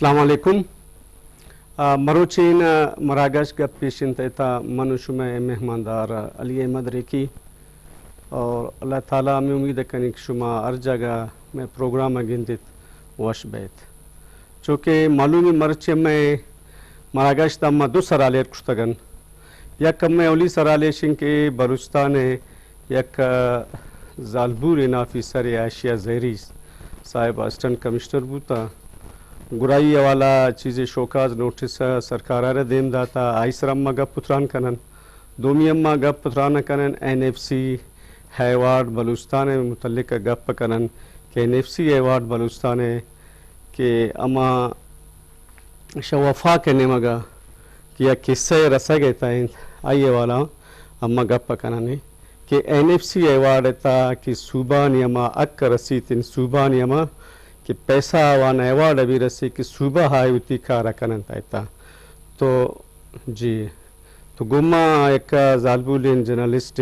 السلام علیکم مروچین مراگش گپ پیشن تیتا منوشو میں مہماندار علی احمد ریکی اور اللہ تعالیٰ میں امید کنی کہ شما ہر جگہ میں پروگرام گندت وش بیت چونکہ معلومی مرچے میں مراگش تاما دو سرالے کشتگن یک میں اولی سرالے شن کے بلوچستان یک زالبور نافیسر عائشہ زہری صاحب اسسٹنٹ کمشنر بوتا گرائی والا چیزیں شوکاز نوٹس سرکار دیم داتا آئیسر اما گپ پتران کنن دومی اما گپ پتران کنن NFC ایوارڈ بلوچستان متعلق گپ کنن کہ NFC ایوارڈ بلوچستان کہ اما شوفا کے نمگا کہ قصے رسا گئے تا آئیے والا اما گپ کنن کہ NFC ایوارڈ تا کہ صوبہ نیما اک رسیتن صوبہ نیما کہ پیسہ وانا ایوارڈ ابھی رسی کہ صوبہ ہائی ہوتی کارا کنن تایتا تو جی تو گما ایک زالبولین جرنلسٹ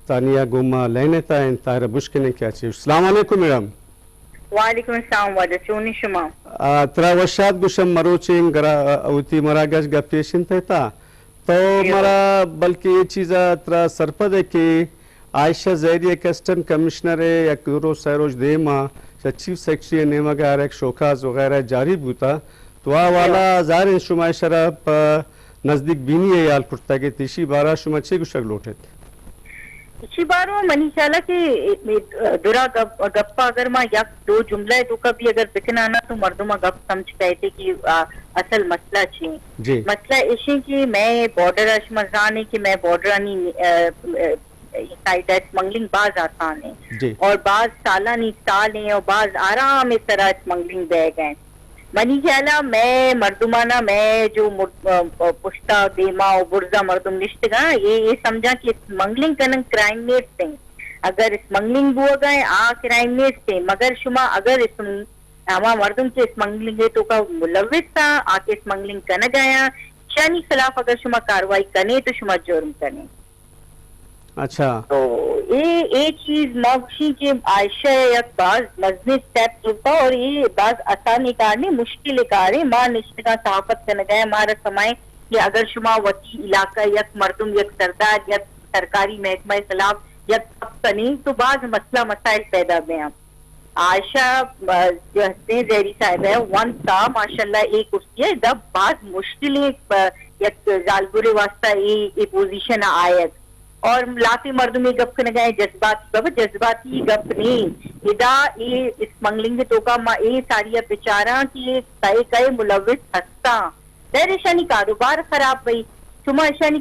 تانیہ گما لینے تا ان تائرہ بشکنے کیا چیز. السلام علیکم میڈم. وعلیکم السلام وعلیکم شما ترا وشاد گوشم مروچین اوتی مراگش گا پیشن تیتا تو مرا بلکہ یہ چیزا ترا سرپد ہے کہ عائشہ زہری ایک اسسٹنٹ کمشنر ہے یک رو سیروج دیما چیف سیکرٹری نیمگار ایک شوکاز وغیرہ جاری بوتا تو والا زار شما شراب نزدیک بینی ہے یال کرتا کہ تیشی بارہ شما چھے گوشک لوٹے تھے اسی باروں منی چالا کہ درا گپا اگر ماں یک دو جملہ ہے تو کبھی اگر بکنانا تو مردمہ گپ سمجھ کہتے کہ اصل مسئلہ چھیں مسئلہ ایشی کہ میں بارڈر اشمرزان ہے کہ میں بارڈرانی اسمگلنگ بعض آسان ہے اور بعض سالہ سال ہیں اور بعض آرام اس طرح اسمگلنگ بہ گئے منی خیالہ میں مردمانہ میں جو پشتہ دیما اور برزہ مردم نشت گا یہ سمجھا کہ اسمگلنگ کنن کرائم نیٹ تھیں اگر اسمگلنگ بو گئے کرائم نیٹ تھیں مگر شما اگر ہما مردم کے اسمگلنگ ہے تو کا ملوث تھا آکے اسمگلنگ کن گیا شانی خلاف اگر شما کاروائی کنے تو شما جرم کنے. اچھا تو یہ چیز موشی کے عائشہ یک بعض مزنی سٹیپ ہوتا اور یہ بعض آسان کارنے مشکل کارے ماں نشتگاہ صحافت کرنے گئے ہمارا سمائے کہ اگر شما وطی علاقہ یک مردم یک سردار یک سرکاری محکمہ خلاف یک سب کنی تو بعض مسئلہ مسائل پیدا میں عائشہ جو حسین زہری صاحب ہے ون تا ماشاءاللہ ایک کرسی ہے جب بعض مشکل یک زالبور واسطہ یہ پوزیشن آیت اور لاتی مردم میں گپ کرنے گئے جذباتی گپ نہیں ادا یہ اسمگلنگ تو کا یہ ساری بیچارہ کہ کئے کئے ملوث ہستا دیر ایشانی کاروبار خراب بھئی شما ایشانی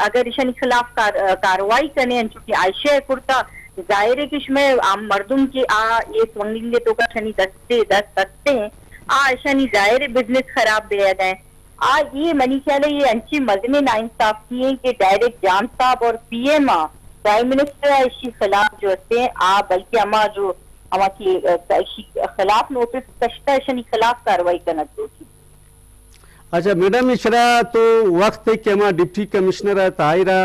اگر ایشانی خلاف کاروائی کرنے چونکہ عائشہ کرتا ظاہر ہے کہ شما عام مردم کی یہ اسمگلنگ تو کا شنی دستے ہیں ایشانی ظاہر بزنس خراب دیا گئے یہ منی خیال ہے یہ انچی مزنے ناانصاف کی ہیں کہ ڈائریکٹ جام صاحب اور پی ایم پرائم منسٹر اسی خلاف جو ہوتے ہیں بلکہ اما جو اما کی خلاف نوٹس کشتا اشنی خلاف کاروائی کرنا چاہتی. اچھا میڈم اشرا تو وقت ہے کہ ہمارا ڈپٹی کمشنر ہے تائرہ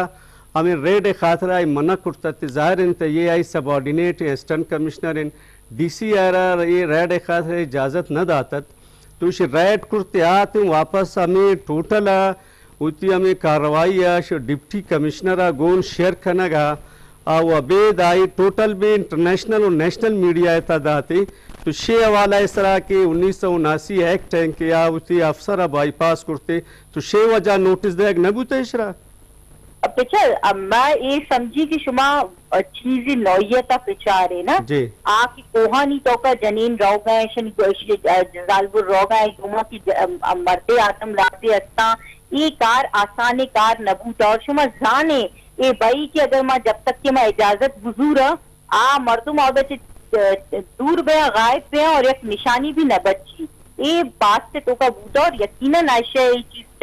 ہمیں ریڈ خاطرہ منع کرتا تھے ظاہر انتا یہ آئی سبارڈینیٹ اسسٹنٹ کمشنر ان ڈی سی آرہ یہ ریڈ خاطرہ اجازت نہ داتت تو اسے ریڈ کرتے آتے ہیں واپس ہمیں ٹوٹل ہوتی ہمیں کاروائی ہے ڈپٹی کمشنر گون شیئر کرنا گا وہ عبید آئی ٹوٹل بھی انٹرنیشنل اور نیشنل میڈیا اتداتی تو شے حوالہ اس طرح کے 1979 ایکٹ ہیں کہ ہوتی افسر بائی پاس کرتے تو شے وجہ نوٹس دے گا نبوتا اشرا. اب پچھل میں یہ سمجھی کہ شما چیزی نوعیتا پچھارے نا آکی کوہانی توکا جنین رو گئے شنی جزالبر رو گئے گمہ کی مردے آتم لاتے استا یہ کار آسان کار نبوتا اور شما زانے اے بھائی کہ اگر میں جب تک کہ میں اجازت گزورا مردم عودت دور بیا غائب بیا اور ایک نشانی بھی نہ بچی یہ بات سے تو کا بوتا اور یقیناً عائشہ یہ چیز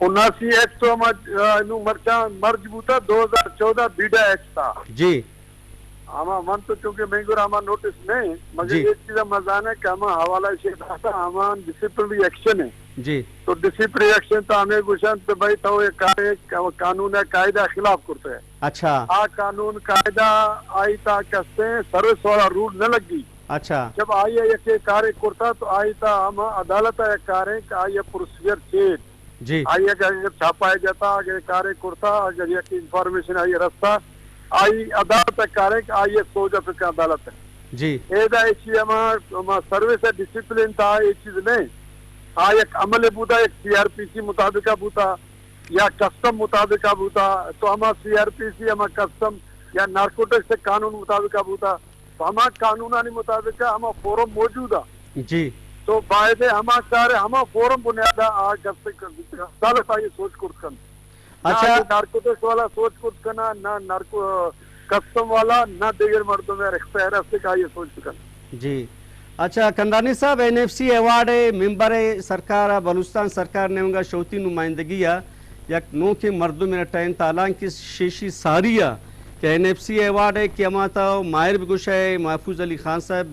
79 ایکٹ تو ہم مرج بوتا 2014 بیڈا ایکٹ تھا جی ہما من تو چونکہ مہنگور ہما نوٹس نہیں مگر جی ایک چیز مزان ہے کہ ہما حوالہ سے تھا ہما ڈسپلنری ایکشن ہے جی تو ڈسپلنری ایکشن تو ہمیں گوشن تو بھائی تو یہ قانون ہے قاعدہ خلاف کرتے ہیں اچھا آ قانون قاعدہ آئی تا کستے ہیں سروس والا رول نہ لگی اچھا جب آئیے یہ کارے کرتا تو آئی تا ہم عدالت ہے کارے کہ آئیے پروسیجر چیز جی آئیے اگر چھاپا جاتا اگر کارے کرتا اگر یہ انفارمیشن آئیے رستہ آئی عدالت ہے کارے کہ آئیے سوجا پہ عدالت ہے جی ایدا یہ چیز ہمارا سروس ہے ڈسپلن تھا یہ چیز نہیں ایک عمل بوتا ایک سی آر پی سی مطابقہ بوتا یا کسٹم مطابقہ بوتا تو ہما سی آر پی سی ہما کسٹم یا نارکوٹک سے قانون مطابقہ بوتا تو ہما قانونانی مطابقہ ہما فورم موجود ہے جی تو باعث ہما کار ہما فورم بنیادہ آج عدالت آئی سوچ کرد کن اچھا نارکوٹکس والا سوچ کرد کنا نہ نارکو کسٹم والا نہ دیگر مردوں میں اختیار ہے کا یہ سوچ کن جی اچھا کندرانی صاحب این ایف سی ایوارڈ ممبر سرکار بلوچستان سرکار نے انگا شوتی نمائندگی یک نو کے مردم میں ٹائن تالان کی شیشی ساری کہ این ایف سی ایوارڈ ہے کہ اماتا ماہر بگوش ہے محفوظ علی خان صاحب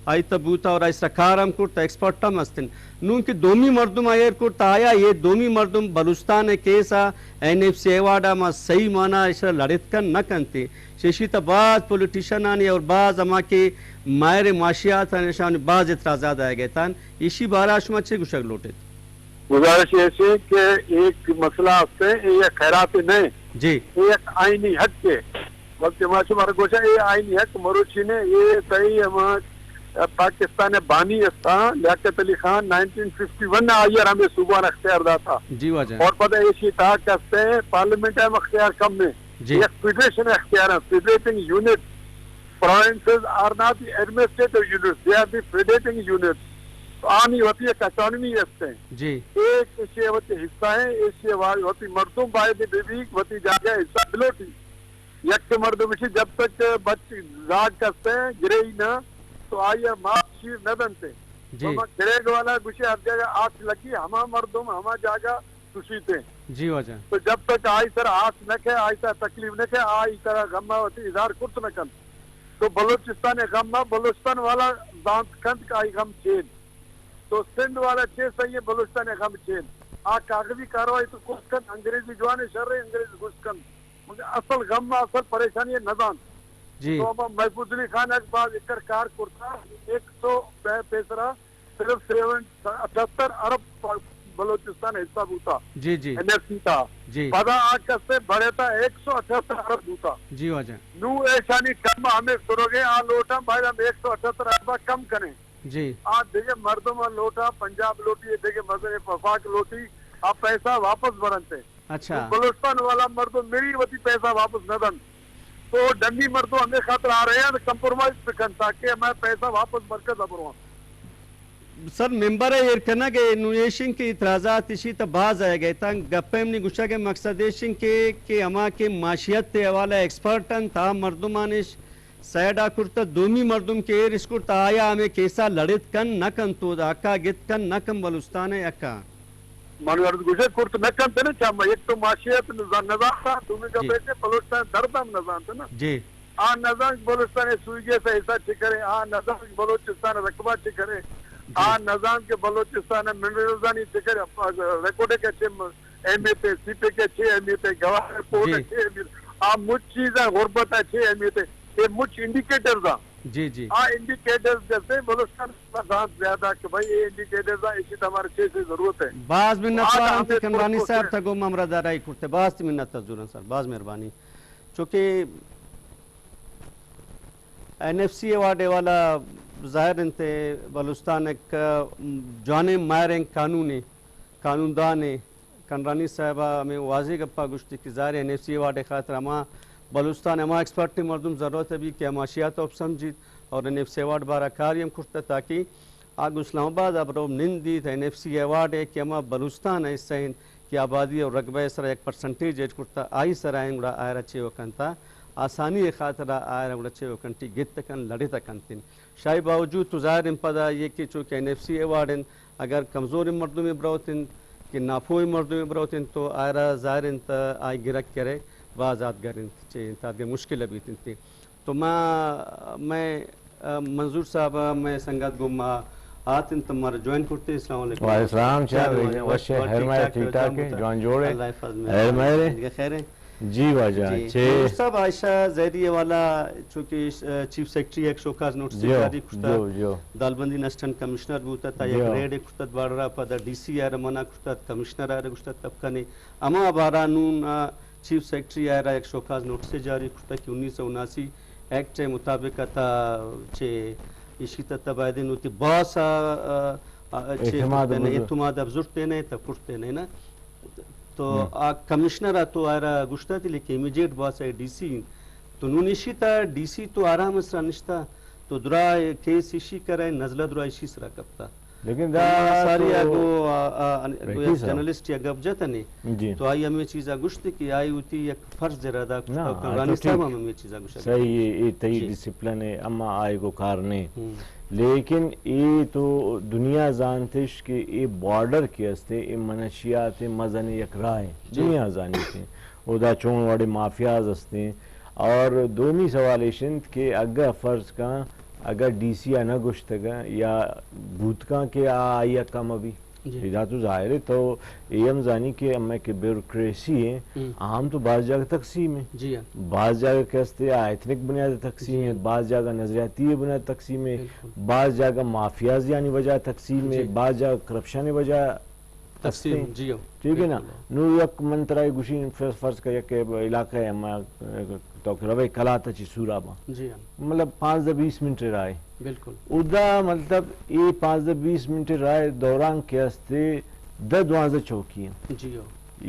آئی تبوتا اور آئی سرکارم کرتا ایکسپرٹم استن نون کی دومی مردم آئیر کرتا آیا یہ دومی مردم بلوچستان کیسا این ایف سی ایوارڈ اما صحیح مانا اسرا لڑت کن نہ کنتے شیشی تا بعض پولیٹیشن آنی اور بعض اما کے ماہر معاشیات نشان بعض اعتراضات آئے گئے تان اسی بارہ شما چھے گوشک لوٹے گزارش ایسی کہ ایک مسئلہ ہے یہ خیرات نہیں جی ایک آئینی حق کے وقت ماشو مارا گوشا یہ آئینی حق مروچی نے یہ صحیح ہمارا پاکستان بانی استا لیاقت علی خان 1951 آئیر ہمیں صوبان اختیار دا تھا جی واجہ اور پتہ اسی تا کہتے ہیں پارلیمنٹ ہم اختیار کم میں ایک فیڈریشن اختیار ہے federating unit provinces are not the administrative units, they are the federating units. تو آنی ہوتی ہے اٹانومی استے ہیں جی ایک ایشی ہوتی حصہ ہے ایشی ہوتی مردم باید بیویق ہوتی جاگہ حصہ بلوٹی یک کے مردم اسی جب تک بچی زاگ کرتے ہیں گرے ہی نہ تو آئیے ماپ شیر نہ بنتے تو ہم گرے گوالا گوشی ہر جگہ آس لگی ہما مردم ہما جاگہ سوشیتے ہیں جی واجہ تو جب تک آئی طرح آس نہ کھے آئی طرح تکلیف نہ کھے آئی طرح غمہ ہوتی اظہار کرت نہ کن تو بلوچستان غمہ بلوچستان والا دانت کند کا آئی غم چین تو سندھ والا چھ صحیح بلوچستان غم چین کاغذی کاروائی تو کچھ کن انگریزی جوانے شر رہے انگریزی کچھ کن مگر اصل غم اصل پریشانی ہے نظام تو ہم محفوظ علی خان ایک بعد اکر کار کرتا 100 پیسرہ صرف 78 ارب بلوچستان حصہ بوتا جی جی این ایف سی تھا جی پدا آج کسے بڑھے تھا 178 ارب بوتا جی واجہ نو ایشانی کم ہمیں سنوگے لوٹا بھائی ہم 178 اربہ کم کریں جی دیکھے مردم لوٹا پنجاب لوٹی دیکھے مذہب وفاق لوٹی آپ پیسہ واپس برنتے اچھا بلوچستان والا مردم میری وتی پیسہ واپس نہ دن تو ڈنگی مردوں ہمیں خاطر آ رہے ہیں کمپرومائز پہ کن تاکہ ہمیں پیسہ واپس مرکز ابروان سر ممبر ہے یہ کہنا کہ نویشن کی اعتراضات اسی تا باز آئے گئے تھا گپے ہم نے گوشا کے مقصد ایشن کے کہ ہما کے معاشیت تے حوالہ ایکسپرٹن تھا مردمانش سیڈا کرتا دومی مردم کے ایر اس کرتا آیا ہمیں کیسا لڑت کن نہ کن تو دا اکا گت کن نہ کن بلوستان ہے اکا منورد گوشے کرت نہ کن تے نا چاہما ایک تو معاشیت نظام تھا دومی کا بیٹے بلوچستان دردم نظام تھا نا جی نظام بلوچستان سوئیگے سے حصہ چکرے نظام بلوچستان رقبہ چکرے نظام کے بلوچستان منرلزانی چکر ریکوڈے کے چھے اہمیت ہے سی پے کے چھے اہمیت ہے گواہ رپورٹ ہے چھے اہمیت مجھ چیزیں غربت ہے چھے اہمیت ہے یہ مجھ انڈیکیٹرز ہیں جی جی انڈیکیٹرز جیسے بلوچستان نظام زیادہ کہ بھائی یہ انڈیکیٹرز ہیں اسی ہمارے چھے سے ضرورت ہے بعض منت وارن تھی کمرانی صاحب تھا گو ممرہ دارائی کرتے بعض تھی منت تزورن سر بعض مہربانی چونکہ این ایف سی ایوارڈ والا ظاہر انتے بلوچستان ایک جانے مائریں قانوندان کنرانی صاحبہ ہمیں واضح گپا گشتی کی ظاہر این ایف سی ایوارڈ خاطر ہما بلوچستان ہما ایکسپرٹ مردم ضرورت ہے بھی کہ معاشیات آپ سمجھید اور این ایف سی ایوارڈ بارہ کاریم کرتا تاکہ آگ اسلام آباد اب روم نندید این ایف سی ایوارڈ ہے کہ ہما بلوچستان ہے اس سہن کی آبادی اور رقبہ سر ایک پرسنٹیج ایج کرتا آئی سر آئیں گڑا آئر اچھے وکن تا آسانی خاطر آئر گڑا اچھے وکنٹی گت تکن لڑے تکن تین شاہی باوجود تو ظاہر ان پدا یہ کہ چونکہ این ایف سی ایوارڈ اگر کمزور مردم بروتن کہ نافوی مردم بروتن تو آئرا ظاہر انت آئی گرک کرے وازات گر انت چے انت آدھے مشکل بیت انتی تو میں منظور صاحب میں سنگت گو ما آت انت مارا جوائن کرتے. السلام علیکم. وعلیکم السلام. چاہ وشے ہر میں ٹھیک ٹھاک ہے جوان جوڑے اللہ حفظ میں ہر میں خیر ہے جی واجہ چھے صاحب عائشہ زیدیہ والا چونکہ چیف سیکٹری ایک شوکاز نوٹس جاری کشتا دالبندی نسٹن کمشنر بوتا تا یک ریڈ کشتت بارا پا ڈی سی آئرہ منا کشتت کمشنر آئرہ کشتت طبقانی اما بارا نون چیف سیکٹری آئرہ ایک شوکاز نوٹس جاری کشتا کہ 1979 ایکٹ مطابق تا چھے اسی تبایدین ہوتی باس اعتماد افزرتے نہیں تا پرتے نہیں نا تو کمشنر تو آرہ گشتا تھی لیکن امیجیٹ باس ہے ڈی سی تو نونیشی تا ڈی سی تو آرہ مسرا نشتا تو درا کیس ایشی کرائے نزلہ درا ایشی سرا کبتا لیکن ساری آگو جرنلسٹ یا گب جاتا نہیں تو آئی ہمیں چیزا گشتی کہ آئی ہوتی یک فرض جرادہ کشتا رانی صاحب ہمیں چیزا گشتا صحیح یہ تئی ڈسپلن ہے اما آئی کو کارنے لیکن یہ تو دنیا زانتش کہ یہ بارڈر کے ہستے یہ منشیات مزن یک رائے دنیا زانی تھے او دا چون واڑے مافیاز ہستے اور دومی سوالیشن کہ اگر فرض کا اگر ڈی سی نہ گشتگا یا بھوتکاں کے آیا کم ابھی ادا تو ظاہر ہے تو یہ ہم زانی کہ اما کہ بیوروکریسی ہے عام تو بعض جگہ تقسیم ہے بعض جگہ کہستے ایتھنک بنیاد تقسیم ہے بعض جگہ نظریاتی بنیاد تقسیم ہے بعض جگہ مافیاز یعنی وجہ تقسیم ہے بعض جگہ کرپشن وجہ تقسیم ٹھیک ہے نا نو یک منترائی گوشین فرض کا یک علاقہ ہے اما تو روے کلاتا چی سورابا مطلب 5-20 منٹ رائے بالکل ادا مطلب یہ 5-20 منٹ رائے دوران کے ہستے 10-12 چوکی ہیں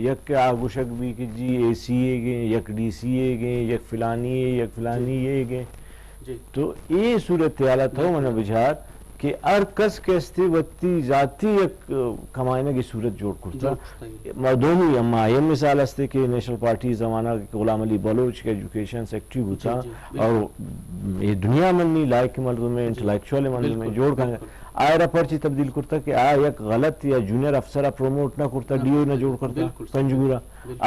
یک آگوشک بھی کہ جی اے سی اے گئے یک ڈی سی اے گئے یک فلانی اے یک فلانی اے گئے تو یہ صورتحال تھا منہ بجھار کہ ار کس کہستے وقتی ذاتی ایک کمائنہ کی صورت جوڑ کرتا مردومی اما یہ مثال ہستے کہ نیشنل پارٹی زمانہ غلام علی بلوچ کے ایجوکیشن سیکٹری ہوتا اور یہ دنیا منی لائق مردوں میں انٹلیکچوال مردوں میں جوڑ کرنے آئرہ پرچی تبدیل کرتا کہ یک غلط یا جونیئر افسرہ پروموٹ نہ کرتا ڈیو نہ جوڑ کرتا پنجگورا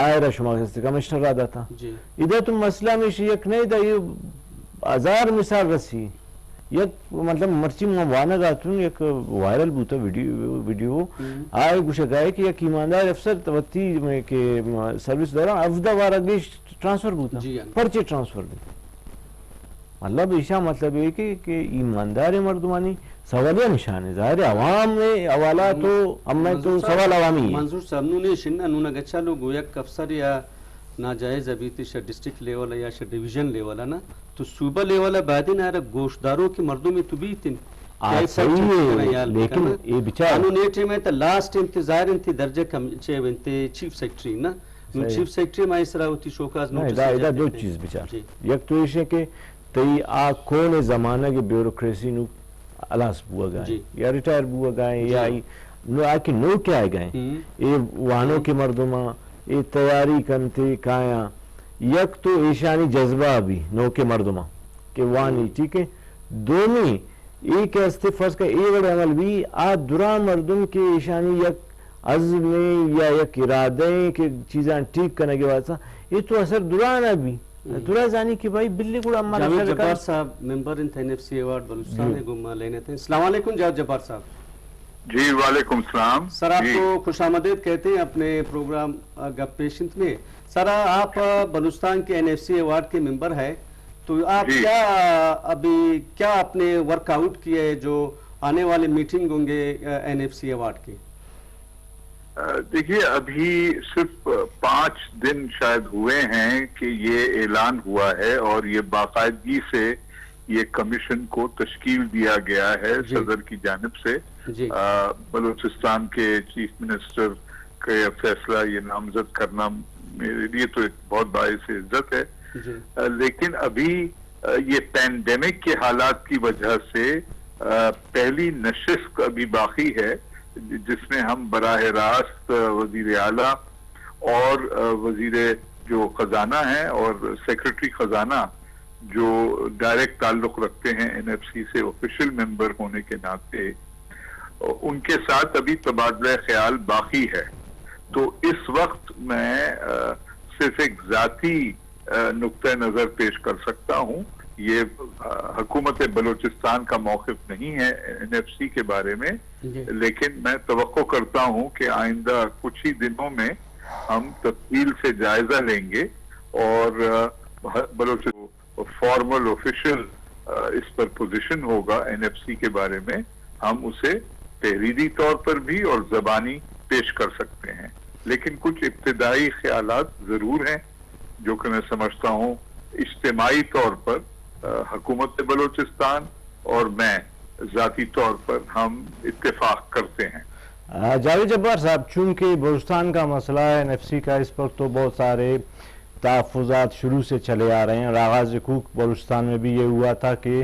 آئرہ شما کہستے کمشنر رہا تھا ادھر تم مسئلہ میں یک نہیں تھا یہ ہزار مثال رسی یک مطلب مرچی موانا گاتون یک وائرل بوتا ویڈیو آئے گوشہ گائے کہ یک ایماندار افسر توتی میں کہ سروس دوران افدہ وارا گیش ٹرانسفر بوتا پرچے ٹرانسفر بھی مطلب ایشا مطلب ہے کہ ایماندار مردمانی سوالیہ نشان ہے ظاہر عوام میں حوالہ تو ہم میں تو سوال عوامی ہے منظور صاحب نے شنہ نونا گچھا لوگ یک افسر یا ناجائز ابھی شاید ڈسٹرکٹ لیول یا شاید ڈویژن لیول ہے نا تو صوبہ لیول ہے بعدین آرہ گوشتداروں کی مردوں میں تو بھی تن صحیح ہے لیکن یہ بچار قانون ایٹی میں تا لاسٹ انتظار انتی درجہ کم چیو انتی چیف سیکٹری نا چیف سیکٹری میں اس طرح ہوتی شوکاز نوٹس ادھا دو چیز بچار یک تو اسے کہ تی کون زمانہ کے بیوروکریسی نو الاس بوا گئے یا ریٹائر بوا گئے یا آکے نو کیا آئے گئے یہ وانوں کے مردوں میں یہ تیاری کنتے کایا یک تو ایشانی جذبہ بھی نو کے مردمہ کہ وانی ٹھیک ہے دومی ایک فرض کا اے بڑے عمل بھی آج درا مردم کے ایشانی یک عزم یا یک ارادیں کہ چیزاں ٹھیک کرنے کے بعد یہ تو اثر درانا بھی درا جانی کہ بھائی بلی کو جاوید جبار صاحب member in N F C award Balochistan گما لینے تھے. السلام علیکم جاوید جبار صاحب. جی وعلیکم السلام سر. آپ کو خوش آمدید کہتے ہیں اپنے پروگرام گپ پیشنت میں. سر آپ بلوچستان کے این ایف سی ایوارڈ کے ممبر ہے تو آپ ابھی کیا اپنے ورک آؤٹ کیے جو آنے والے میٹنگ ہوں گے این ایف سی ایوارڈ کی؟ دیکھیے ابھی صرف 5 دن شاید ہوئے ہیں کہ یہ اعلان ہوا ہے اور یہ باقاعدگی سے یہ کمیشن کو تشکیل دیا گیا ہے صدر کی جانب سے. بلوچستان کے چیف منسٹر کا فیصلہ یہ نامزد کرنا میرے لیے تو ایک بہت باعث عزت ہے. لیکن ابھی یہ پینڈیمک کے حالات کی وجہ سے پہلی نشست ابھی باقی ہے جس میں ہم براہ راست وزیر اعلیٰ اور وزیر جو خزانہ ہیں اور سیکرٹری خزانہ جو ڈائریکٹ تعلق رکھتے ہیں این ایف سی سے آفیشیل ممبر ہونے کے ناطے ان کے ساتھ ابھی تبادلہ خیال باقی ہے. تو اس وقت میں صرف ایک ذاتی نقطۂ نظر پیش کر سکتا ہوں. یہ حکومت بلوچستان کا موقف نہیں ہے NFC کے بارے میں, لیکن میں توقع کرتا ہوں کہ آئندہ کچھ ہی دنوں میں ہم تفصیل سے جائزہ لیں گے اور بلوچستان فارمل آفیشل اس پر پوزیشن ہوگا NFC کے بارے میں, ہم اسے تحریری طور پر بھی اور زبانی پیش کر سکتے ہیں. لیکن کچھ ابتدائی خیالات ضرور ہیں جو کہ میں سمجھتا ہوں اجتماعی طور پر حکومت بلوچستان اور میں ذاتی طور پر ہم اتفاق کرتے ہیں. جاوید جبار صاحب, چونکہ بلوچستان کا مسئلہ ہے NFC کا, اس پر تو بہت سارے تحفظات شروع سے چلے آ رہے ہیں, اور آغاز حقوق بلوچستان میں بھی یہ ہوا تھا کہ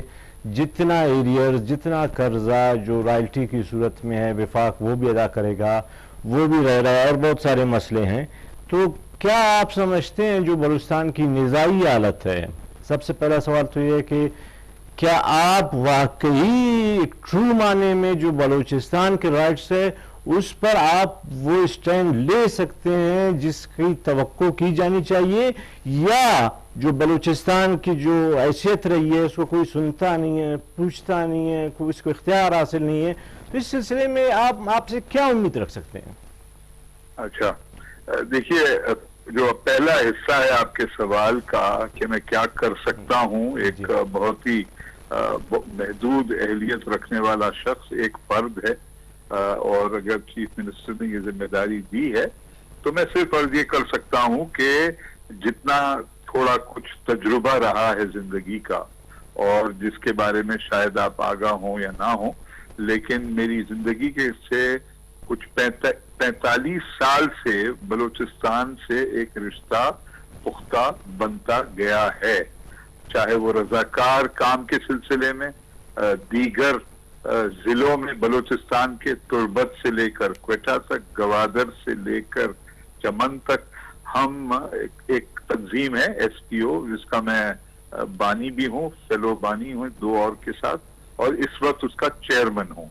جتنا ایریئرز, جتنا قرضہ جو رائلٹی کی صورت میں ہے وفاق وہ بھی ادا کرے گا, وہ بھی رہ رہا ہے, اور بہت سارے مسئلے ہیں. تو کیا آپ سمجھتے ہیں جو بلوچستان کی نظائی حالت ہے, سب سے پہلا سوال تو یہ ہے کہ کیا آپ واقعی ایک ٹرو معنی میں جو بلوچستان کے رائٹس ہے اس پر آپ وہ اسٹینڈ لے سکتے ہیں جس کی توقع کی جانی چاہیے, یا جو بلوچستان کی جو حیثیت رہی ہے اس کو کوئی سنتا نہیں ہے, پوچھتا نہیں ہے, کوئی اس کو اختیار حاصل نہیں ہے, تو اس سلسلے میں آپ سے کیا امید رکھ سکتے ہیں؟ اچھا دیکھیے, جو پہلا حصہ ہے آپ کے سوال کا کہ میں کیا کر سکتا ہوں, ایک بہت ہی محدود اہلیت رکھنے والا شخص, ایک فرد ہے, اور اگر چیف منسٹر نے یہ ذمہ داری دی ہے تو میں صرف عرض یہ کر سکتا ہوں کہ جتنا تھوڑا کچھ تجربہ رہا ہے زندگی کا, اور جس کے بارے میں شاید آپ آگاہ ہوں یا نہ ہوں, لیکن میری زندگی کے سے کچھ 45 سال سے بلوچستان سے ایک رشتہ پختہ بنتا گیا ہے, چاہے وہ رضاکار کام کے سلسلے میں, دیگر ضلعوں میں بلوچستان کے تربت سے لے کر کوئٹہ تک, گوادر سے لے کر چمن تک. ہم ایک تنظیم ہے SPO جس کا میں بانی بھی ہوں, فیلو بانی ہوں 2 اور کے ساتھ, اور اس وقت اس کا چیئرمین ہوں.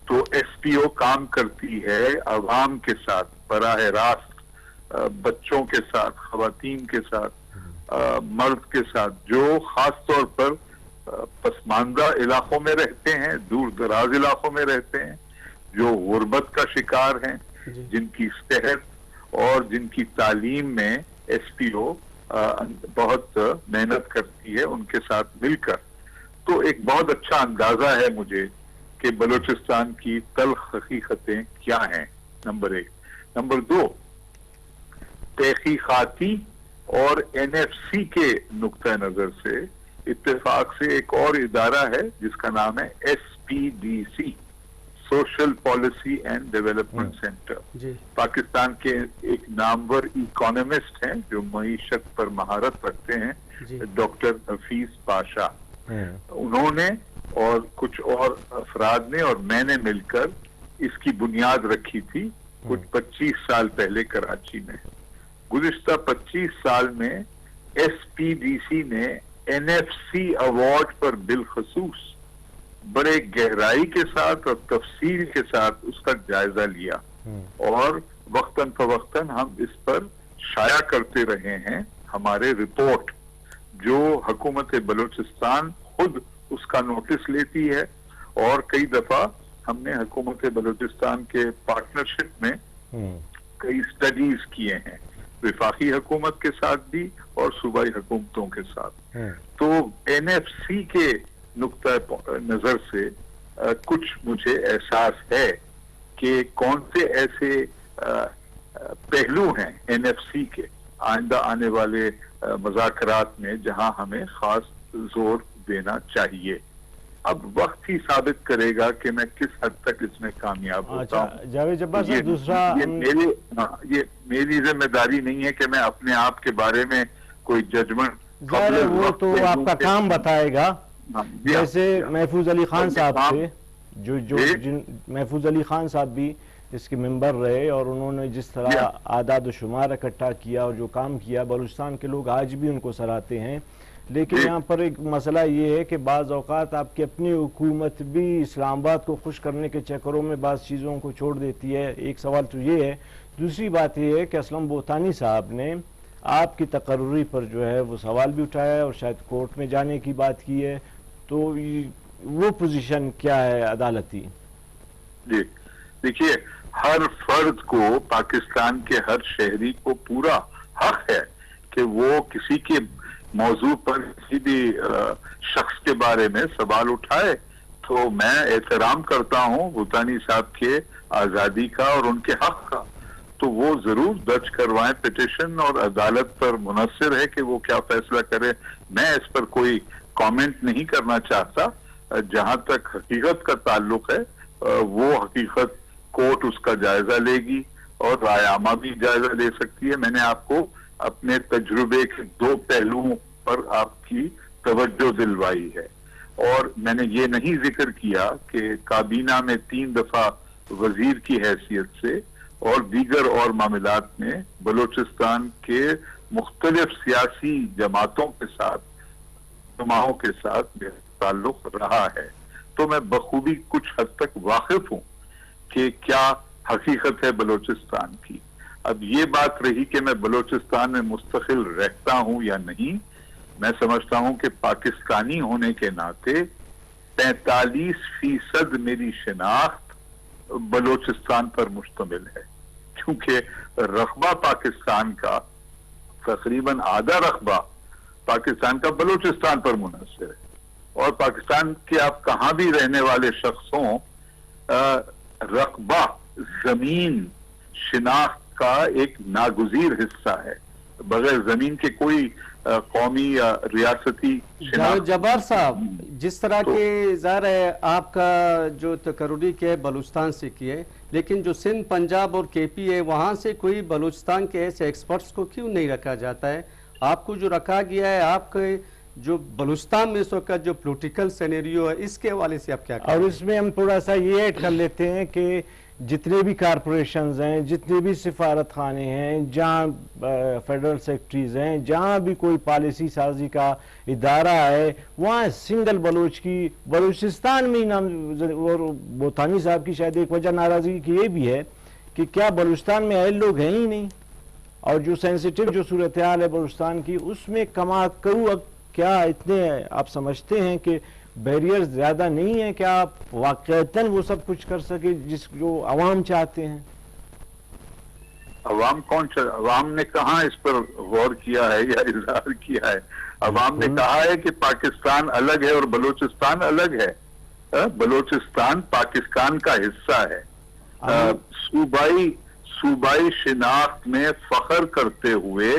تو SPO کام کرتی ہے عوام کے ساتھ براہ راست, بچوں کے ساتھ, خواتین کے ساتھ, مرد کے ساتھ, جو خاص طور پر پسماندہ علاقوں میں رہتے ہیں, دور دراز علاقوں میں رہتے ہیں, جو غربت کا شکار ہیں, جن کی صحت اور جن کی تعلیم میں SPO بہت محنت کرتی ہے ان کے ساتھ مل کر. تو ایک بہت اچھا اندازہ ہے مجھے کہ بلوچستان کی تلخ حقیقتیں کیا ہیں, نمبر 1. نمبر 2, تحقیقاتی اور NFC کے نقطہ نظر سے اتفاق سے ایک اور ادارہ ہے جس کا نام ہے SPDC, social policy and development centre. Pakistan کے ایک نامور اکانومسٹ ہیں جو معیشت پر مہارت رکھتے ہیں, ڈاکٹر حفیظ پاشا. انہوں نے اور کچھ اور افراد نے اور میں نے مل کر اس کی بنیاد رکھی تھی کچھ 25 سال پہلے کراچی میں. گزشتہ 25 سال میں SPDC نے NFC ایوارڈ پر بالخصوص بڑے گہرائی کے ساتھ اور تفصیل کے ساتھ اس کا جائزہ لیا, اور وقتاً فوقتاً ہم اس پر شائع کرتے رہے ہیں ہمارے رپورٹ, جو حکومت بلوچستان خود اس کا نوٹس لیتی ہے, اور کئی دفعہ ہم نے حکومت بلوچستان کے پارٹنرشپ میں کئی سٹڈیز کیے ہیں, وفاقی حکومت کے ساتھ بھی اور صوبائی حکومتوں کے ساتھ. تو NFC کے نقطہ نظر سے کچھ مجھے احساس ہے کہ کون سے ایسے پہلو ہیں NFC کے آئندہ آنے والے مذاکرات میں جہاں ہمیں خاص زور دینا چاہیے. اب وقت ہی ثابت کرے گا کہ میں کس حد تک اس میں کامیاب ہوتا ہوں. جاوید جبار صاحب, دوسرا یہ میری ذمہ داری نہیں ہے کہ میں اپنے آپ کے بارے میں کوئی ججمنٹ, وہ تو آپ کا کام بتائے گا. جیسے محفوظ علی خان صاحب تھے, جو محفوظ علی خان صاحب بھی اس کے ممبر رہے, اور انہوں نے جس طرح اعداد و شمار اکٹھا کیا اور جو کام کیا, بلوچستان کے لوگ آج بھی ان کو سراہتے ہیں. لیکن یہاں پر ایک مسئلہ یہ ہے کہ بعض اوقات آپ کی اپنی حکومت بھی اسلام آباد کو خوش کرنے کے چکروں میں بعض چیزوں کو چھوڑ دیتی ہے. ایک سوال تو یہ ہے. دوسری بات یہ ہے کہ اسلم بوتانی صاحب نے آپ کی تقرری پر جو ہے وہ سوال بھی اٹھایا ہے اور شاید کورٹ میں جانے کی بات کی ہے، تو وہ پوزیشن کیا ہے عدالتی؟ جی دیکھیے، ہر فرد کو، پاکستان کے ہر شہری کو پورا حق ہے کہ وہ کسی کے موضوع پر کسی بھی شخص کے بارے میں سوال اٹھائے. تو میں احترام کرتا ہوں بھوتانی صاحب کے آزادی کا اور ان کے حق کا، تو وہ ضرور درج کروائیں پٹیشن، اور عدالت پر منحصر ہے کہ وہ کیا فیصلہ کرے. میں اس پر کوئی کامنٹ نہیں کرنا چاہتا. جہاں تک حقیقت کا تعلق ہے وہ حقیقت کورٹ اس کا جائزہ لے گی اور رائے عامہ بھی جائزہ لے سکتی ہے. میں نے آپ کو اپنے تجربے کے 2 پہلوؤں پر آپ کی توجہ دلوائی ہے، اور میں نے یہ نہیں ذکر کیا کہ کابینہ میں 3 دفعہ وزیر کی حیثیت سے اور دیگر اور معاملات میں بلوچستان کے مختلف سیاسی جماعتوں کے ساتھ، جماعتوں کے ساتھ میرا تعلق رہا ہے. تو میں بخوبی کچھ حد تک واقف ہوں کہ کیا حقیقت ہے بلوچستان کی. اب یہ بات رہی کہ میں بلوچستان میں مستقل رہتا ہوں یا نہیں. میں سمجھتا ہوں کہ پاکستانی ہونے کے ناطے 45% میری شناخت بلوچستان پر مشتمل ہے، کیونکہ رقبہ پاکستان کا تقریباً آدھا رقبہ پاکستان کا بلوچستان پر منحصر ہے. اور پاکستان کے آپ کہاں بھی رہنے والے شخص ہوں، رقبہ زمین شناخت کا ایک ناگزیر حصہ ہے. بغیر زمین کے کوئی قومی یا ریاستی شناخت. جبار صاحب، جس طرح کے ظاہر ہے آپ کا جو تقرری کے بلوچستان سے کیے، لیکن جو سندھ، پنجاب اور کے پی ہے وہاں سے کوئی بلوچستان کے ایسے ایکسپرٹس کو کیوں نہیں رکھا جاتا ہے؟ آپ کو جو رکھا گیا ہے، آپ کے جو بلوچستان میں اس وقت جو پولیٹیکل سینیریو ہے، اس کے حوالے سے آپ کیا کہیں؟ اور اس میں ہم تھوڑا سا یہ ایڈ کر لیتے ہیں کہ جتنے بھی کارپوریشنز ہیں، جتنے بھی سفارت خانے ہیں، جہاں فیڈرل سیکٹریز ہیں، جہاں بھی کوئی پالیسی سازی کا ادارہ ہے، وہاں سنگل بلوچ کی بلوچستان میں نام. اور بوتانی صاحب کی شاید ایک وجہ ناراضگی کی یہ بھی ہے کہ کیا بلوچستان میں اہل لوگ ہیں ہی نہیں، اور جو سینسیٹیو جو صورتحال ہے بلوچستان کی، اس میں کما کرو. اب کیا اتنے آپ سمجھتے ہیں کہ بیریئر زیادہ نہیں ہیں کہ آپ واقعتاً وہ سب کچھ کر سکے جو عوام چاہتے ہیں؟ عوام نے کہاں اس پر غور کیا ہے یا اظہار کیا ہے؟ عوام نے کہا ہے کہ پاکستان الگ ہے اور بلوچستان الگ ہے. بلوچستان پاکستان کا حصہ ہے. صوبائی شناخت میں فخر کرتے ہوئے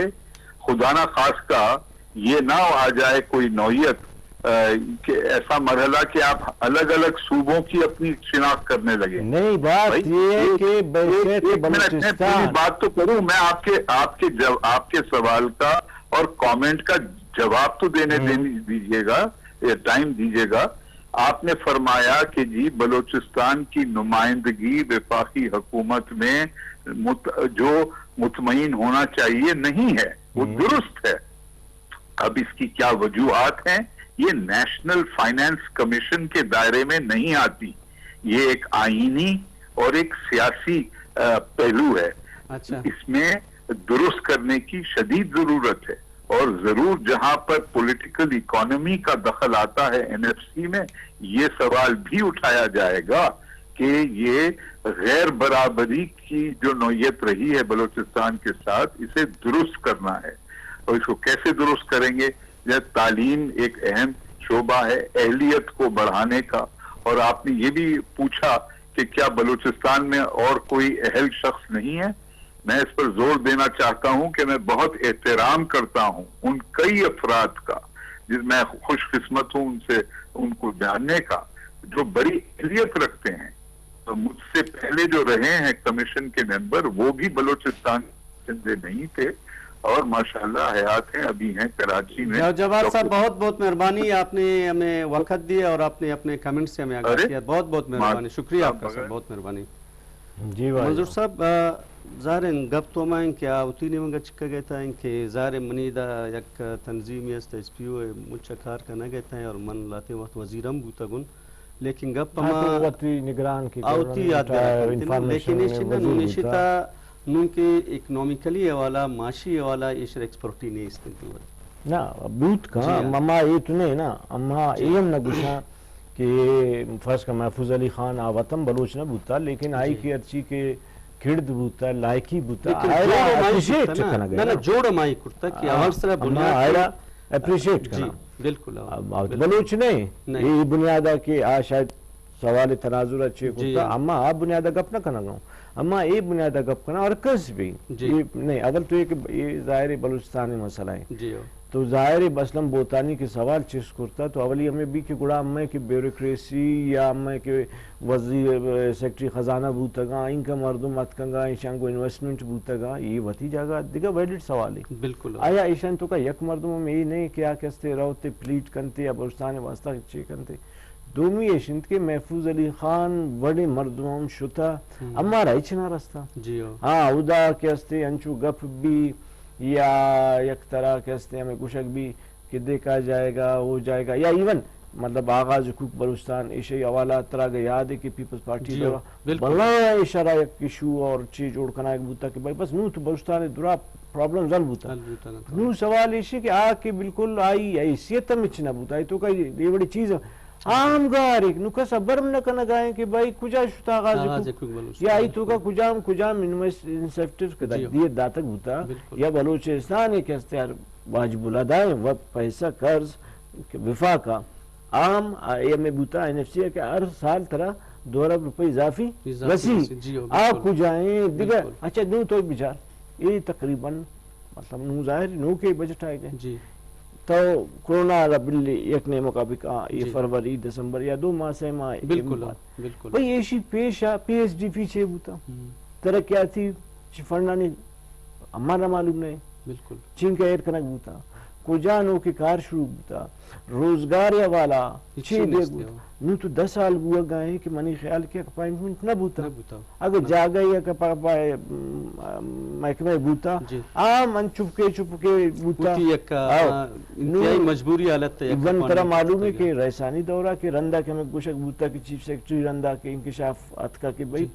خدا نہ خواستہ یہ نہ آ جائے کوئی نوعیت کہ ایسا مرحلہ کہ آپ الگ الگ صوبوں کی اپنی شناخت کرنے لگے. نہیں، بات یہ ہے کہ پوری بات تو کروں میں. آپ کے سوال کا اور کامنٹ کا جواب تو دیجیے گا، ٹائم دیجیے گا. آپ نے فرمایا کہ جی بلوچستان کی نمائندگی وفاقی حکومت میں جو مطمئن ہونا چاہیے نہیں ہے، وہ درست ہے. اب اس کی کیا وجوہات ہیں؟ یہ نیشنل فائنانس کمیشن کے دائرے میں نہیں آتی. یہ ایک آئینی اور ایک سیاسی پہلو ہے. اس میں درست کرنے کی شدید ضرورت ہے، اور ضرور جہاں پر پولیٹیکل اکانومی کا دخل آتا ہے NFC میں، یہ سوال بھی اٹھایا جائے گا کہ یہ غیر برابری کی جو نوعیت رہی ہے بلوچستان کے ساتھ، اسے درست کرنا ہے. اور اس کو کیسے درست کریں گے؟ تعلیم ایک اہم شعبہ ہے اہلیت کو بڑھانے کا. اور آپ نے یہ بھی پوچھا کہ کیا بلوچستان میں اور کوئی اہل شخص نہیں ہے. میں اس پر زور دینا چاہتا ہوں کہ میں بہت احترام کرتا ہوں ان کئی افراد کا، جس میں خوش قسمت ہوں ان سے ان کو جاننے کا، جو بڑی اہلیت رکھتے ہیں. تو مجھ سے پہلے جو رہے ہیں کمیشن کے ممبر، وہ بھی بلوچستان سے نہیں تھے اور ماشاءاللہ حیات ہیں، ابھی ہیں کراچی میں. جواد صاحب بہت بہت مہربانی، آپ نے ہمیں وقت دیا اور آپ نے اپنے کمنٹ سے ہمیں آگاہ کیا. بہت بہت مہربانی، شکریہ آپ کا سر، بہت مہربانی. جی منظور صاحب، ظاہر گپ تو میں کیا اتنی نہیں منگا چکا گیا تھا کہ ظاہر منیدہ یک تنظیمی است اس پی او مجھا کار کا نہ گئتا ہے اور من لاتے وقت وزیرم بوتا گن، لیکن گپ ہما نگران کی آوتی یاد گیا لیکن ایشی نہ نونیشتا نون کے اکنومیکلی حوالہ معاشی حوالہ ایشر ایکسپورٹی نہیں استنتی ہوئی نا بوت کا مما یہ تو نہیں نا اما ایم نہ گشا کہ فرض کا محفوظ علی خان آواتم بلوچ نہ بوتا لیکن آئی کی ارچی کے کھڑد بوتا لائکی بوتا اپریشیٹ کرنا گیا نا جوڑ مائی کرتا کہ اول سرہ بنیاد آئیرا اپریشیٹ کرنا بالکل بلوچ نہیں یہ بنیادہ کہ شاید سوال تناظر اچھے کرتا اما آپ بنیادہ گپ نہ کرنا گاؤں اما یہ بنیادہ گپ کرنا اور کس بھی نہیں اگر تو یہ ظاہر بلوچستانی مسئلہ ہے تو ظاہر بسلم بوتانی کے سوال چیز کرتا تو اولی ہمیں بھی کہ گڑا ہمیں کہ بیوروکریسی یا ہمیں کہ وزیر سیکٹری خزانہ بوتا گا ان کا مردم اتکا گا ایشان کو انویسٹمنٹ بوتا گا یہ وطی جاگا دیکھا ویلڈ سوال ہے بالکل آیا ایشان تو کا یک مردم میں یہ نہیں کیا کہستے رہتے پلیٹ کنتے یا بلوچستان واسطہ چے کنتے دومی ایشنت کے محفوظ علی خان بڑے مردم شتا اما رہی چنا رستا ہاں ادا کہستے انچو گپ بھی یا یک طرح کہستے ہمیں کشک بھی کہ دیکھا جائے گا ہو جائے گا یا ایون مطلب آغاز حقوق بلوچستان ایشی حوالات طرح گا یاد ہے کہ پیپلز پارٹی بلا اشارہ یک ایشو اور چیز جوڑ کنا ایک بوتا کہ بھائی بس نو تو بلوچستان درا پرابلم زل بوتا نو سوال ایشی کہ آکے بالکل آئی حیثیت ہم اچھنا بوتا ہے تو کہ یہ بڑی چیز ہے عام گار ایک نو کسا برم نہ کنا گائیں کہ بھائی کجا شتا آغاز حقوق یا ای تو کا کجام انسیپٹیو کدا دیئے داتک بوتا یا بلوچستان ایک استعار واجب الادائیں و پیسہ قرض وفا کا عام ایم بوتا این ایف سی کہ ہر سال طرح 2 ارب روپے اضافی وسیع آپ کجائیں دیگر اچھا نو تو بچار یہ تقریباً مطلب نو ظاہر نو کے بجٹ آئے گئے تو کرونا بلی یک نے مقابق یہ فروری دسمبر یا 2 ماہ سے ماہ بالکل بھئی ایشی پیشا پی ایس ڈی پیچھے بوتا ترقیاتی فنڈا نہیں ہمارا معلوم نہیں بالکل چین کا ایر کنک بوتا کجانو کی کار شروع بوتا روزگار یا والا چھ دیکھ بوتا نو تو 10 سال بوا گئے کہ منی خیال کیا اپائنٹمنٹ نہ بوتا اگر جاگا یا کہ محکمہ بوتا عام ان چپکے بوتا انتہائی مجبوری حالت ہے ایون طرح معلوم ہے کہ رئیسانی دورہ کے رندہ کے میں گوشک بوتا کہ چیف سیکٹری رندہ کے انکشاف اتکا کہ بھئی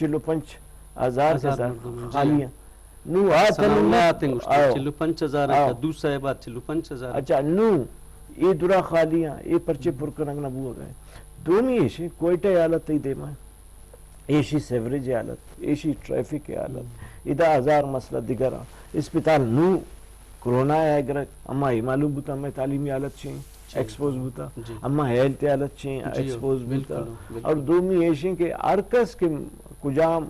45,000 کے ساتھ خالیاں نو چلو 5,000 دوسرا بات 45,000 اچھا نو یہ درا خالیاں یہ پرچے پرکنگ نہ بوا گئے دومی ایشی کوئٹہ حالت تی دیما ایشی سیوریج حالت ایشی ٹریفک حالت ادا 1000 مسئلہ دیگرہ اسپتال نو کرونا ہے اگر اما ہی معلوم بوتا ہمیں تعلیمی حالت چھیں ایکسپوز بوتا اما ہیلت حالت چھیں ایکسپوز بوتا اور دومی ایشی کے ارکس کے کجام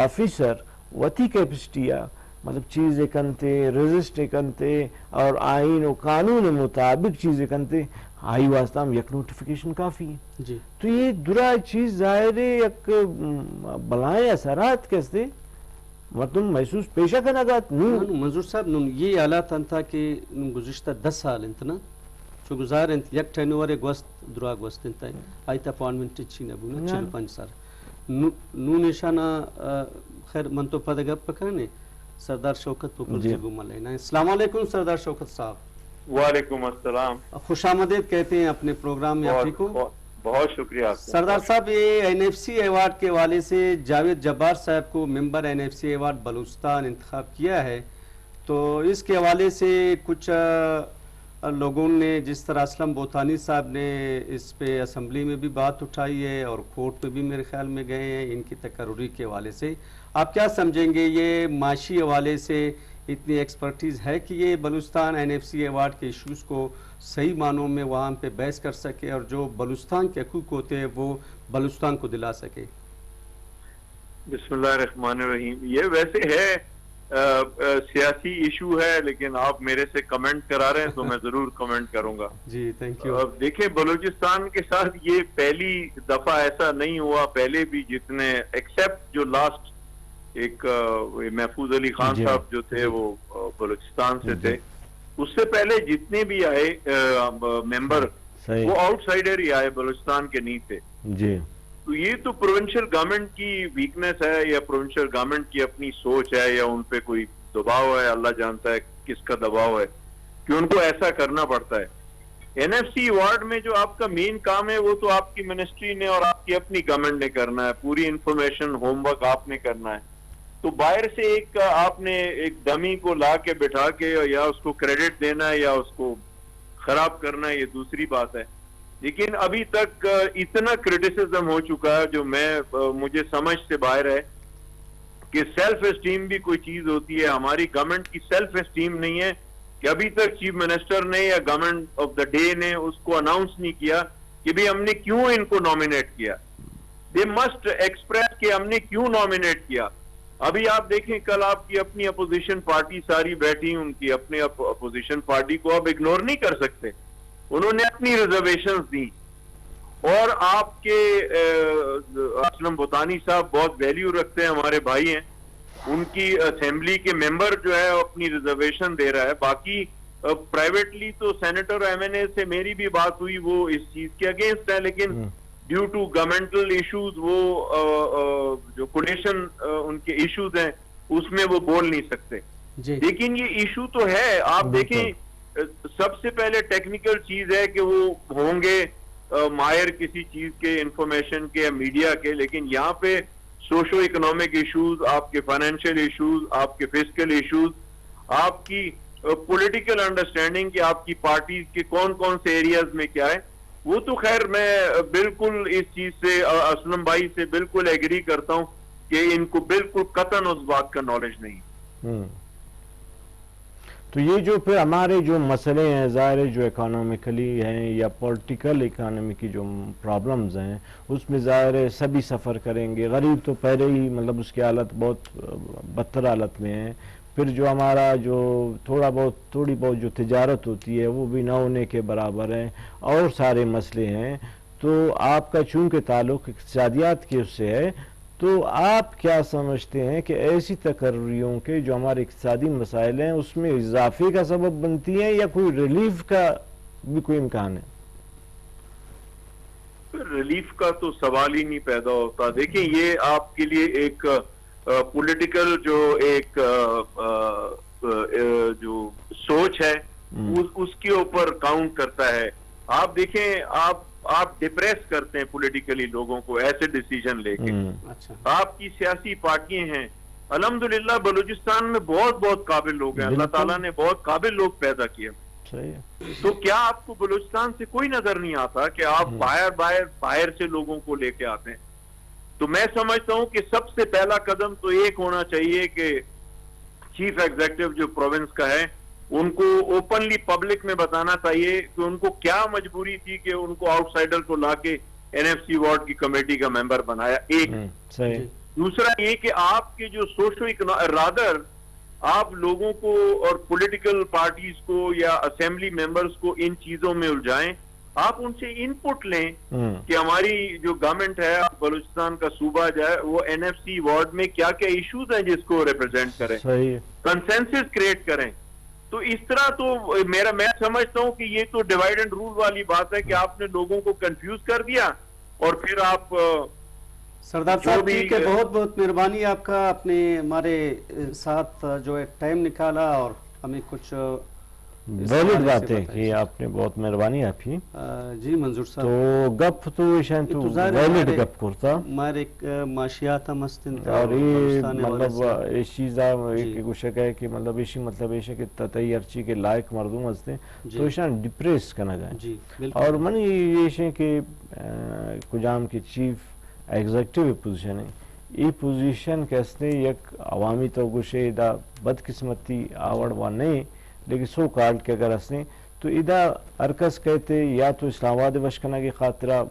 آفیسر وطی کیپسٹیا مطلب چیزیں کنتے رجسٹ کنتے اور آئین و قانون مطابق چیزیں کنتے آئی واسطہ ہم یک نوٹیفیکیشن کافی ہے تو یہ درا چیز ظاہر یک بلائیں اثرات کیستے مطلب محسوس پیشہ کرنا گا منظور صاحب یہ حالات انتا کہ گزشتہ 10 سال انتنا چو گزار انت یک ٹینور گوست درا گوست انتا ہے آئیتا اپوائنمنٹ چھینا بونا 45 سال نو نشانہ خیر من تو پتہ گپ پکانے سردار شوکت پوپل سے گمہ لینا ہے. السلام علیکم سردار شوکت صاحب. وعلیکم السلام. خوش آمدید کہتے ہیں اپنے پروگرام میں آپ کو. بہت شکریہ سردار صاحب. یہ این ایف سی ایوارڈ کے حوالے سے جاوید جبار صاحب کو member N F C award Balochistan انتخاب کیا ہے, تو اس کے حوالے سے کچھ لوگوں نے, جس طرح اسلم بوتانی صاحب نے اس پہ اسمبلی میں بھی بات اٹھائی ہے اور کورٹ میں بھی میرے خیال میں گئے ہیں ان کی تقرری کے حوالے سے, آپ کیا سمجھیں گے یہ معاشی حوالے سے اتنی ایکسپرٹیز ہے کہ یہ Balochistan N F C award کے ایشوز کو صحیح معنوں میں وہاں پہ بحث کر سکے اور جو بلوچستان کے حقوق ہوتے ہیں وہ بلوچستان کو دلا سکے؟ بسم اللہ الرحمن الرحیم. یہ ویسے ہے سیاسی ایشو ہے, لیکن آپ میرے سے کمنٹ کرا رہے ہیں تو میں ضرور کمنٹ کروں گا. جی تھینک یو. دیکھیں بلوچستان کے ساتھ یہ پہلی دفعہ ایسا نہیں ہوا, پہلے بھی جتنے ایکسیپٹ جو لاسٹ ایک محفوظ علی خان صاحب جو تھے وہ بلوچستان سے تھے, اس سے پہلے جتنے بھی آئے ممبر وہ آؤٹ سائڈر ہی آئے, بلوچستان کے نہیں تھے. جی تو یہ تو پروونشل گورنمنٹ کی ویکنس ہے یا پروونشل گورنمنٹ کی اپنی سوچ ہے یا ان پہ کوئی دباؤ ہے, اللہ جانتا ہے کس کا دباؤ ہے کہ ان کو ایسا کرنا پڑتا ہے. این ایف سی ایوارڈ میں جو آپ کا مین کام ہے وہ تو آپ کی منسٹری نے اور آپ کی اپنی گورنمنٹ نے کرنا ہے, پوری انفارمیشن ہوم ورک آپ نے کرنا ہے. تو باہر سے ایک آپ نے ایک ڈمی کو لا کے بٹھا کے یا اس کو کریڈٹ دینا ہے یا اس کو خراب کرنا ہے، یہ دوسری بات ہے. لیکن ابھی تک اتنا کرٹیسزم ہو چکا ہے جو مجھے سمجھ سے باہر ہے کہ سیلف اسٹیم بھی کوئی چیز ہوتی ہے. ہماری گورنمنٹ کی سیلف اسٹیم نہیں ہے کہ ابھی تک چیف منسٹر نے یا گورنمنٹ آف دا ڈے نے اس کو اناؤنس نہیں کیا کہ بھی ہم نے کیوں ان کو نامینیٹ کیا. دے مسٹ ایکسپریس کہ ہم نے کیوں نامینیٹ کیا. ابھی آپ دیکھیں کل آپ کی اپنی اپوزیشن پارٹی ساری بیٹھی، ان کی اپنی اپوزیشن پارٹی کو آپ اگنور نہیں کر سکتے. انہوں نے اپنی ریزرویشنز دی اور آپ کے اسلم بوتانی صاحب بہت ویلیو رکھتے ہیں، ہمارے بھائی ہیں، ان کی اسمبلی کے ممبر جو ہے اپنی ریزرویشن دے رہا ہے. باقی پرائیویٹلی تو سینیٹر ایم این اے سے میری بھی بات ہوئی، وہ اس چیز کے اگینسٹ ہے، لیکن ڈیو ٹو گورنمنٹل ایشوز وہ جو کولیشن ان کے ایشوز ہیں اس میں وہ بول نہیں سکتے. لیکن یہ ایشو تو ہے. آپ دیکھیں سب سے پہلے ٹیکنیکل چیز ہے کہ وہ ہوں گے ماہر کسی چیز کے، انفارمیشن کے یا میڈیا کے، لیکن یہاں پہ سوشو اکنامک ایشوز، آپ کے فائنینشیل ایشوز، آپ کے فسکل ایشوز، آپ کی پولیٹیکل انڈرسٹینڈنگ کہ آپ کی پارٹیز کے کون کون سے ایریاز میں کیا ہے، وہ تو خیر میں بالکل اس چیز سے اسلم بھائی سے بالکل ایگری کرتا ہوں کہ ان کو بالکل قطعاً اس بات کا نالج نہیں. تو یہ جو پھر ہمارے جو مسئلے ہیں ظاہر جو اکانومیکلی ہیں یا پولیٹیکل اکانومی کی جو پرابلمز ہیں اس میں ظاہر ہے سبھی سفر کریں گے. غریب تو پہلے ہی مطلب اس کی حالت بہت بدتر حالت میں ہے. پھر جو ہمارا جو تھوڑی بہت جو تجارت ہوتی ہے وہ بھی نہ ہونے کے برابر ہے اور سارے مسئلے ہیں. تو آپ کا چونکہ تعلق اقتصادیات کے اس سے ہے، تو آپ کیا سمجھتے ہیں کہ ایسی تقرریوں کے جو ہمارے اقتصادی مسائل ہیں اس میں اضافے کا سبب بنتی ہیں یا کوئی ریلیف کا بھی کوئی امکان ہے؟ ریلیف کا تو سوال ہی نہیں پیدا ہوتا. دیکھیں یہ آپ کے لیے ایک پولیٹیکل جو ایک جو سوچ ہے اس کے اوپر کاؤنٹ کرتا ہے. آپ دیکھیں آپ ڈپریس کرتے ہیں پولیٹیکلی لوگوں کو ایسے ڈیسیجن لے کے. آپ کی سیاسی پارٹیاں ہیں، الحمدللہ بلوچستان میں بہت قابل لوگ ہیں، اللہ تعالیٰ نے بہت قابل لوگ پیدا کیے. تو کیا آپ کو بلوچستان سے کوئی نظر نہیں آتا کہ آپ باہر سے لوگوں کو لے کے آتے ہیں؟ تو میں سمجھتا ہوں کہ سب سے پہلا قدم تو ایک ہونا چاہیے کہ چیف ایگزیکٹو جو پروونس کا ہے ان کو اوپنلی پبلک میں بتانا چاہیے کہ ان کو کیا مجبوری تھی کہ ان کو آؤٹ سائڈر کو لا کے این ایف سی وارڈ کی کمیٹی کا ممبر بنایا. ایک دوسرا یہ کہ آپ کے جو سوشو رادر آپ لوگوں کو اور پولیٹیکل پارٹیز کو یا اسمبلی ممبرز کو ان چیزوں میں الجھائیں. آپ ان سے ان پٹ لیں کہ ہماری جو گورنمنٹ ہے بلوچستان کا صوبہ جو ہے وہ این ایف سی وارڈ میں کیا کیا ایشوز ہیں جس کو ریپرزینٹ کریں، کنسنسس کریٹ کریں. تو اس طرح تو میں سمجھتا ہوں کہ یہ تو ڈیوائڈ اینڈ رول والی بات ہے کہ آپ نے لوگوں کو کنفیوز کر دیا اور پھر آپ سردار صاحب ٹھیک ہے. بہت مہربانی آپ کا، اپنے ہمارے ساتھ جو ایک ٹائم نکالا اور ہمیں کچھ ویلڈ باتیں کی. آپ نے بہت مہربانی آپ کی. جی منظور صاحب تو گپ تو شاید تو ویلڈ گپ کرتا ہمارے ایک معاشیات مستن اور یہ مطلب اس چیزا ایک گوشک ہے کہ مطلب اسی مطلب ایسے کہ تتئی ارچی کے لائق مردم ہستے تو شان ڈپریس کرنا گئے. اور من یہ کہ کجام کی چیف ایگزیکٹو پوزیشن ہے، یہ پوزیشن کہتے یک عوامی تو گوشے دا بدقسمتی آوڑ و نہیں، لیکن سو کارڈ کے اگر ہستے تو ادا ارکس کہتے یا تو اسلام آباد وشکنا کی خاطرہ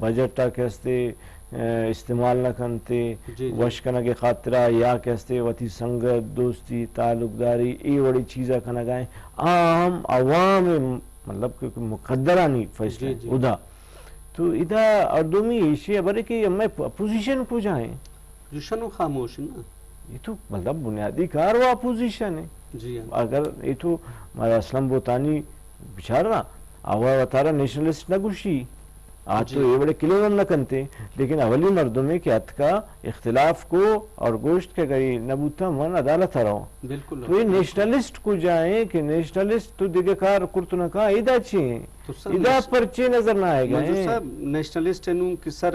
بجٹا کہتے استعمال نہ کرتے وشکنا کی خاطرہ یا کہتے وتی سنگت دوستی تعلق داری یہ بڑی چیزیں کھنا گائیں عام عوام مطلب کہ مقدرہ نہیں فیصلہ ادا. تو ادا اردومی ایشی برے کہ میں اپوزیشن کو جائیں پوزیشن خاموش نا، یہ تو مطلب بنیادی کار وہ اپوزیشن ہے. اگر یہ تو ہمارا اسلم بوتانی بچارا آوا وطارا نیشنلسٹ نہ گوشی آج تو یہ بڑے کلیم نہ کنتے، لیکن اولی مردوں میں کہ ات کا اختلاف کو اور گوشت کے گئی نبوتا من عدالت رہو. تو یہ نیشنلسٹ کو جائیں کہ نیشنلسٹ تو دیگه کار کرتو نہ کہا ایدہ چیئے ایدہ پرچے نظر نہ آئے گئے. منظور صاحب نیشنلسٹ انہوں کی سر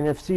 NFC